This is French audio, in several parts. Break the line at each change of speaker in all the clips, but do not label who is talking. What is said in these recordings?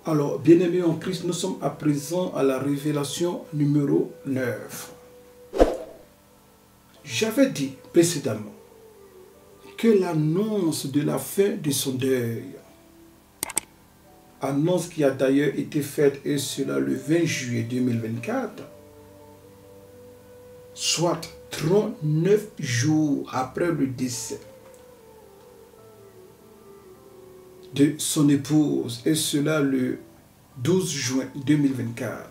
Alors, bien-aimés en Christ, nous sommes à présent à la révélation numéro 9. J'avais dit précédemment que l'annonce de la fin de son deuil, annonce qui a d'ailleurs été faite, et cela le 20 juillet 2024, soit 39 jours après le décès de son épouse, et cela le 12 juin 2024.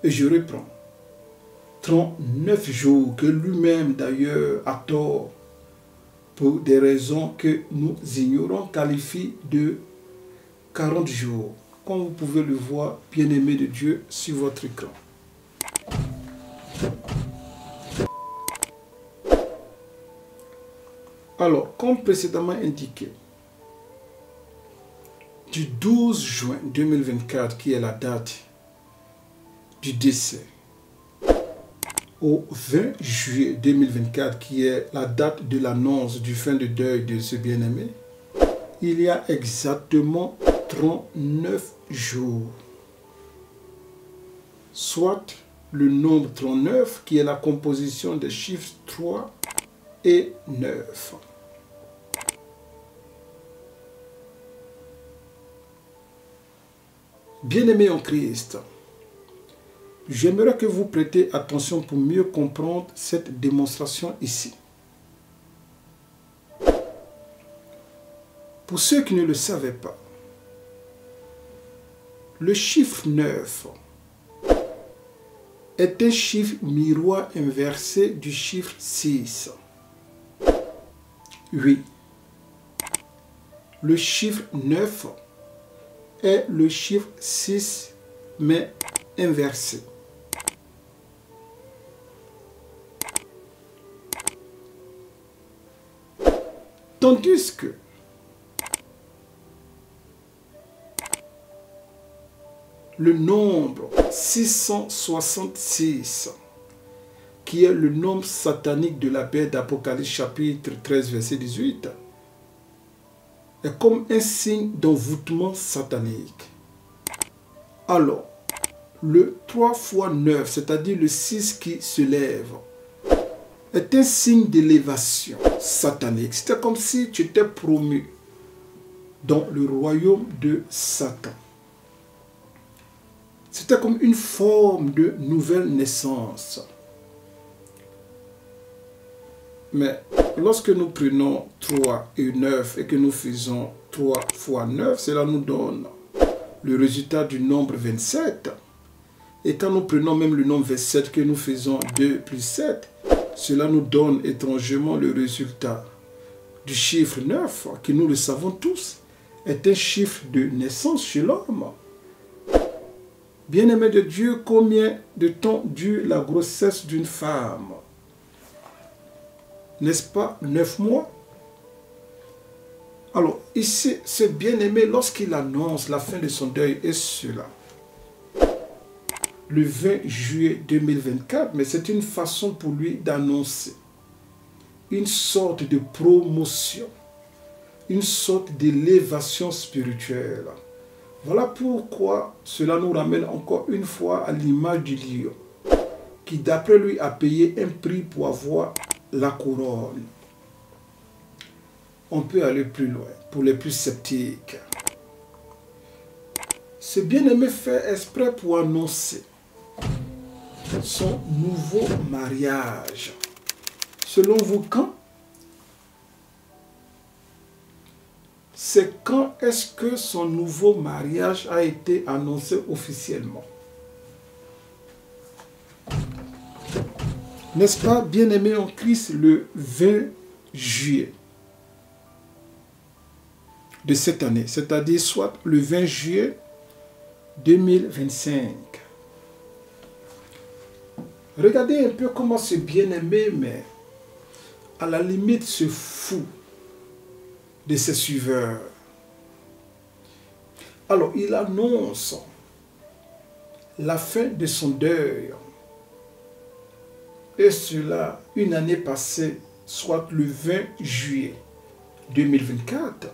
Et je reprends. 39 jours que lui-même d'ailleurs a tort, pour des raisons que nous ignorons, qualifie de 40 jours, comme vous pouvez le voir, bien-aimé de Dieu, sur votre écran. Alors, comme précédemment indiqué, du 12 juin 2024, qui est la date du décès, au 20 juillet 2024, qui est la date de l'annonce du fin de deuil de ce bien-aimé, il y a exactement 39 jours. Soit le nombre 39, qui est la composition des chiffres 3 et 9. Bien-aimés en Christ, j'aimerais que vous prêtez attention pour mieux comprendre cette démonstration ici. Pour ceux qui ne le savaient pas, le chiffre 9 est un chiffre miroir inversé du chiffre 6. Oui, le chiffre 9 est le chiffre 6, mais inversé. Tandis que le nombre 666, qui est le nombre satanique de la Bible d'Apocalypse chapitre 13, verset 18, est comme un signe d'envoûtement satanique. Alors, le 3 fois 9, c'est-à-dire le 6 qui se lève, est un signe d'élévation satanique. C'était comme si tu étais promu dans le royaume de Satan. C'était comme une forme de nouvelle naissance. Mais lorsque nous prenons 3 et 9 et que nous faisons 3 fois 9, cela nous donne le résultat du nombre 27. Et quand nous prenons même le nombre 27 que nous faisons 2 plus 7, cela nous donne étrangement le résultat du chiffre 9, qui nous le savons tous, est un chiffre de naissance chez l'homme. Bien-aimé de Dieu, combien de temps dure la grossesse d'une femme? N'est-ce pas 9 mois? Alors, ici, ce bien-aimé, lorsqu'il annonce la fin de son deuil, et cela, le 20 juillet 2024, mais c'est une façon pour lui d'annoncer une sorte de promotion, une sorte d'élévation spirituelle. Voilà pourquoi cela nous ramène encore une fois à l'image du lion, qui d'après lui a payé un prix pour avoir la couronne. On peut aller plus loin pour les plus sceptiques. Ce bien-aimé fait exprès pour annoncer son nouveau mariage. Selon vous, quand? C'est quand est-ce que son nouveau mariage a été annoncé officiellement? N'est-ce pas, bien-aimé en Christ, le 20 juillet de cette année, c'est-à-dire soit le 20 juillet 2025. Regardez un peu comment ce bien-aimé, mais à la limite, se fout de ses suiveurs. Alors, il annonce la fin de son deuil. Et cela, une année passée, soit le 20 juillet 2024.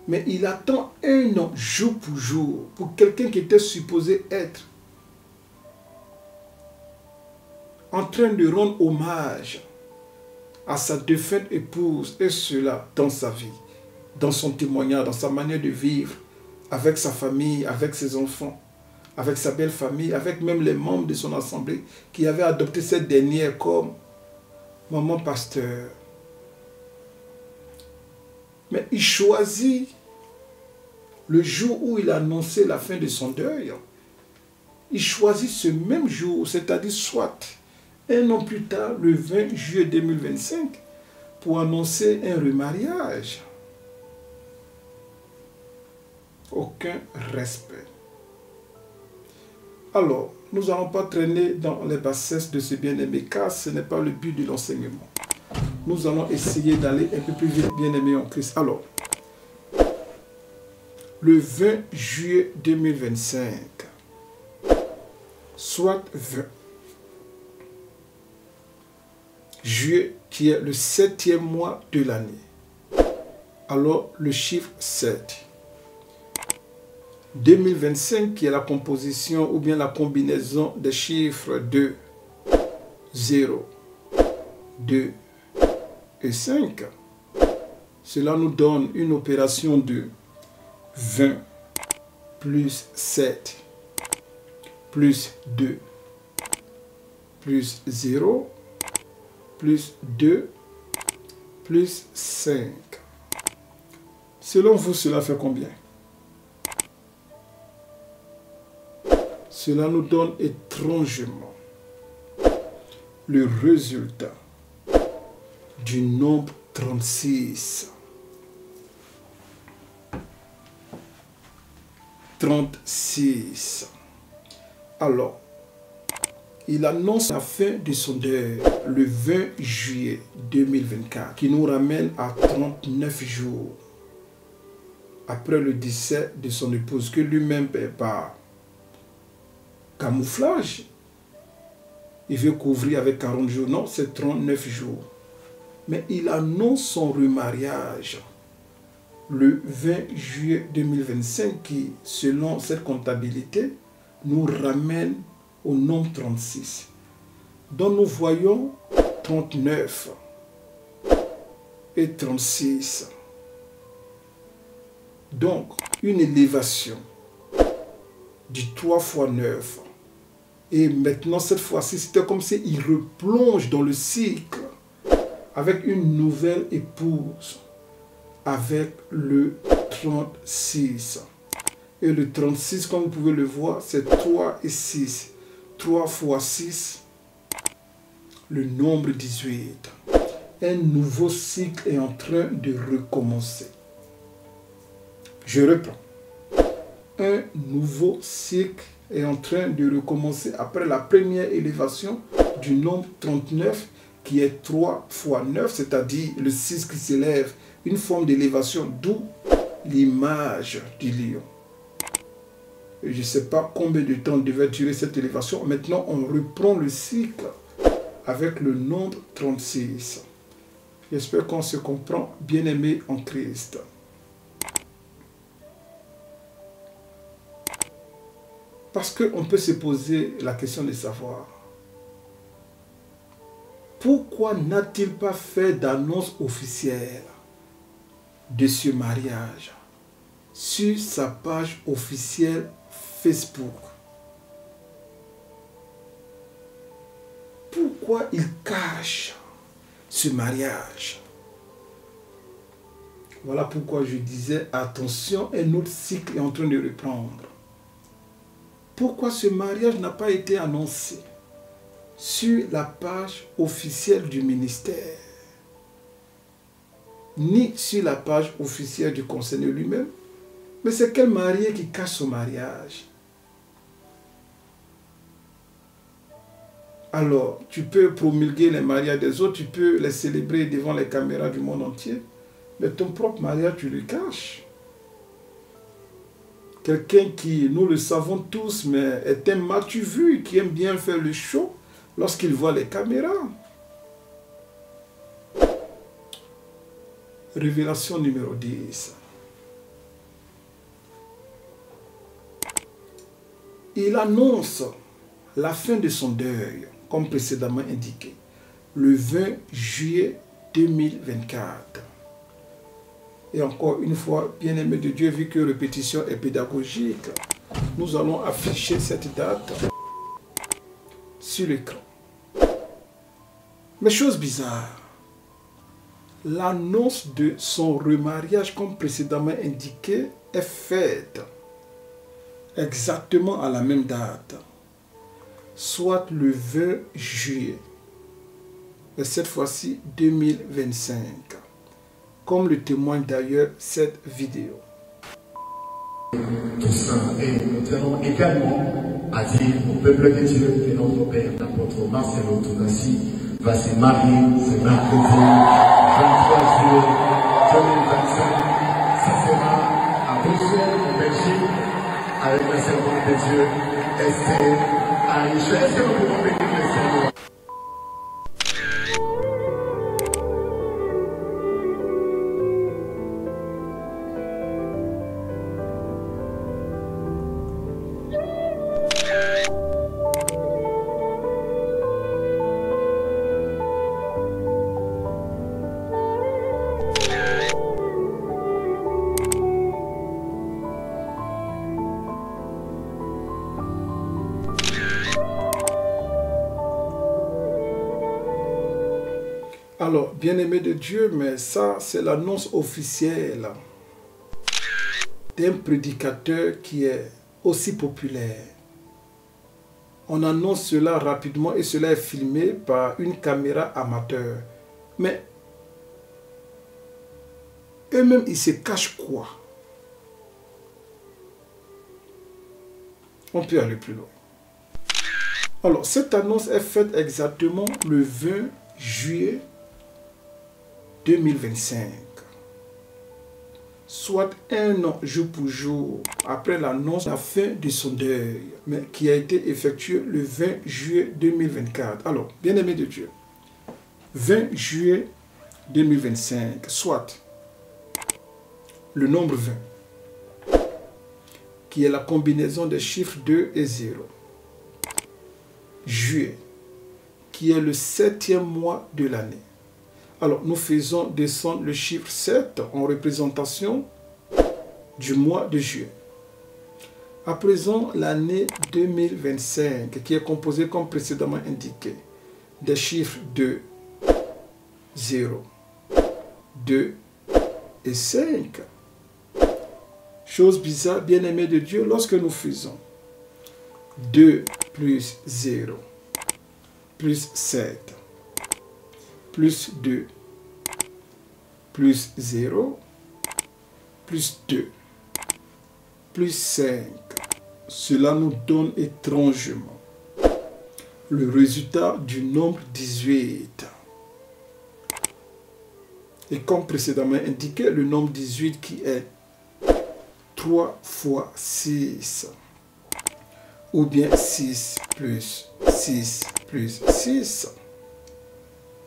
Mais il attend un an, jour pour jour, pour quelqu'un qui était supposé être en train de rendre hommage à sa défunte épouse, et cela dans sa vie, dans son témoignage, dans sa manière de vivre, avec sa famille, avec ses enfants, avec sa belle famille, avec même les membres de son assemblée qui avaient adopté cette dernière comme maman pasteur. Mais il choisit le jour où il a annoncé la fin de son deuil. Il choisit ce même jour, c'est-à-dire soit un an plus tard, le 20 juillet 2025, pour annoncer un remariage. Aucun respect. Alors, nous n'allons pas traîner dans les bassesses de ce bien-aimé, car ce n'est pas le but de l'enseignement. Nous allons essayer d'aller un peu plus vite, bien-aimé en Christ. Alors, le 20 juillet 2025, soit 20 juillet, qui est le 7e mois de l'année. Alors, le chiffre 7. 2025, qui est la composition ou bien la combinaison des chiffres 2, 0, 2 et 5. Cela nous donne une opération de 20 plus 7 plus 2 plus 0 plus 2 plus 5. Selon vous, cela fait combien? Cela nous donne étrangement le résultat du nombre 36. 36. Alors, il annonce la fin de son deuil le 20 juillet 2024, qui nous ramène à 39 jours après le décès de son épouse, que lui-même, par camouflage, il veut couvrir avec 40 jours. Non, c'est 39 jours. Mais il annonce son remariage le 20 juillet 2025, qui, selon cette comptabilité, nous ramène au nombre 36. Donc nous voyons 39 et 36. Donc, une élévation du 3 fois 9. Et maintenant, cette fois-ci, c'était comme s'il replonge dans le cycle avec une nouvelle épouse, avec le 36. Et le 36, comme vous pouvez le voir, c'est 3 et 6. 3 fois 6, le nombre 18. Un nouveau cycle est en train de recommencer. Je reprends. Un nouveau cycle est en train de recommencer après la première élévation du nombre 39, qui est 3 fois 9, c'est-à-dire le 6 qui s'élève, une forme d'élévation, d'où l'image du lion. Je ne sais pas combien de temps devait durer cette élévation. Maintenant, on reprend le cycle avec le nombre 36. J'espère qu'on se comprend, bien-aimé en Christ. Parce qu'on peut se poser la question de savoir, pourquoi n'a-t-il pas fait d'annonce officielle de ce mariage sur sa page officielle Facebook? Pourquoi il cache ce mariage? Voilà pourquoi je disais, attention, un autre cycle est en train de reprendre. Pourquoi ce mariage n'a pas été annoncé sur la page officielle du ministère, ni sur la page officielle du conseil lui-même? Mais c'est quel marié qui cache son mariage? Alors, tu peux promulguer les mariages des autres, tu peux les célébrer devant les caméras du monde entier, mais ton propre mariage, tu le caches. Quelqu'un qui, nous le savons tous, mais est un matu vu, qui aime bien faire le show lorsqu'il voit les caméras. Révélation numéro 10. il annonce la fin de son deuil, comme précédemment indiqué, le 20 juillet 2024. Et encore une fois, bien-aimé de Dieu, vu que répétition est pédagogique, nous allons afficher cette date sur l'écran. Mais chose bizarre, l'annonce de son remariage, comme précédemment indiqué, est faite exactement à la même date, soit le 20 juillet, et cette fois-ci 2025, comme le témoigne d'ailleurs cette vidéo.
Tout ça, et nous tenons également à dire au peuple de Dieu que notre Père, l'apôtre Marcelo Tounassi, va se marier ce mercredi 23 juillet 2025. Ça sera à Bruxelles, en Belgique, avec la servante de Dieu, Esther Aïcha. Est-ce que nous pouvons bénir le Seigneur?
Alors, bien-aimé de Dieu, mais ça, c'est l'annonce officielle d'un prédicateur qui est aussi populaire. On annonce cela rapidement et cela est filmé par une caméra amateur. Mais eux-mêmes, ils se cachent quoi? On peut aller plus loin. Alors, cette annonce est faite exactement le 20 juillet 2025, soit un an jour pour jour après l'annonce de la fin de son deuil, mais qui a été effectuée le 20 juillet 2024. Alors, bien-aimé de Dieu, 20 juillet 2025, soit le nombre 20, qui est la combinaison des chiffres 2 et 0. Juillet, qui est le 7e mois de l'année. Alors, nous faisons descendre le chiffre 7 en représentation du mois de juillet. À présent, l'année 2025, qui est composée comme précédemment indiqué, des chiffres 2, 0, 2 et 5. Chose bizarre, bien-aimé de Dieu, lorsque nous faisons 2 plus 0 plus 7 plus 2 plus 0 plus 2 plus 5, cela nous donne étrangement le résultat du nombre 18. Et comme précédemment indiqué, le nombre 18 qui est 3 fois 6, ou bien 6 plus 6 plus 6.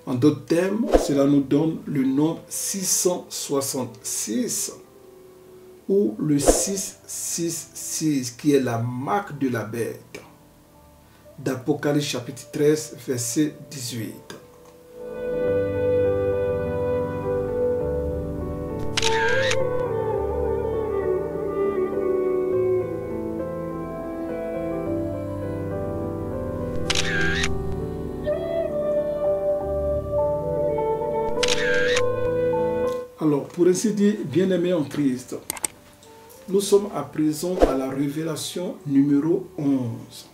En d'autres termes, cela nous donne le nombre 666 ou le 666 qui est la marque de la bête d'Apocalypse chapitre 13 verset 18. Alors, pour ainsi dire, bien-aimés en Christ, nous sommes à présent à la révélation numéro 11.